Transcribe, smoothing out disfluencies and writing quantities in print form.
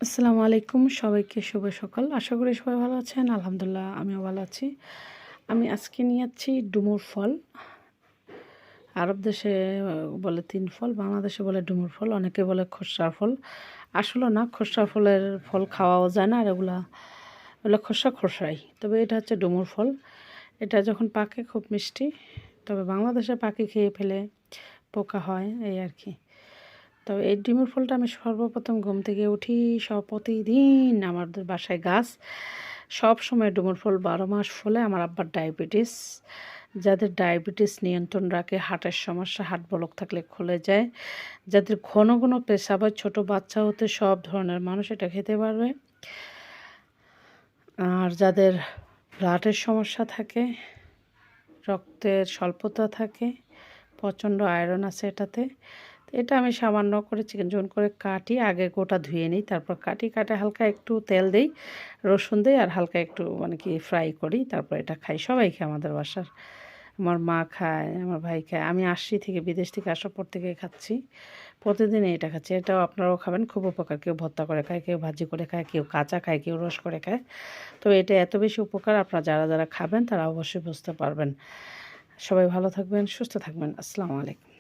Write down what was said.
আসসালামু আলাইকুম, সবাইকে শুভ সকাল। আশা করি সবাই ভালো আছেন। আলহামদুলিল্লাহ আমিও ভালো আছি। আমি আজকে নিয়ে যাচ্ছি ডুমুর ফল। আরব দেশে বলে তিন ফল, বাংলাদেশে বলে ডুমুর ফল, অনেকে বলে খসড়া ফল। আসলে না, খসড়া ফলের ফল খাওয়াও যায় না, আর এগুলো খসড়াই। তবে এটা হচ্ছে ডুমুর ফল। এটা যখন পাকে খুব মিষ্টি, তবে বাংলাদেশে পাখি খেয়ে ফেলে পোকা হয় এই আর কি। তবে এই ডিমের ফলটা আমি সর্বপ্রথম ঘুম থেকে উঠি, প্রতিদিন আমাদের বাসায় গাছ, সব সময় ডুমুর ফল 12 মাস ফলে। আমার আব্বার ডায়াবেটিস, যাদের ডায়াবেটিস নিয়ন্ত্রণ রাখে, হার্টের সমস্যা, হার্ট ব্লক থাকলে খুলে যায়, যাদের ঘন ঘন পেশাব হয়, ছোটো বাচ্চা হতে সব ধরনের মানুষ এটা খেতে পারবে। আর যাদের ব্লাডের সমস্যা থাকে, রক্তের স্বল্পতা থাকে, প্রচণ্ড আয়রন আছে এটাতে। এটা আমি সামান্য করে চিকেন জোন করে কাটি, আগে গোটা ধুয়ে নিই, তারপর কাটে হালকা একটু তেল দিই, রসুন দিই, আর হালকা একটু ফ্রাই করি, তারপর এটা খাই। সবাই খায় আমাদের বাসার, আমার মা খায়, আমার ভাই খায়। আমি আসছি থেকে, বিদেশ থেকে আসার পর থেকে খাচ্ছি, প্রতিদিন এটা খাচ্ছি। এটাও আপনারাও খাবেন, খুব উপকার। কেউ ভর্তা করে খায়, কেউ ভাজি করে খায়, কেউ কাঁচা খায়, কেউ রস করে খায়। তো এটা এত বেশি উপকার, আপনারা যারা যারা খাবেন তারা অবশ্যই বুঝতে পারবেন। সবাই ভালো থাকবেন, সুস্থ থাকবেন। আসসালামু আলাইকুম।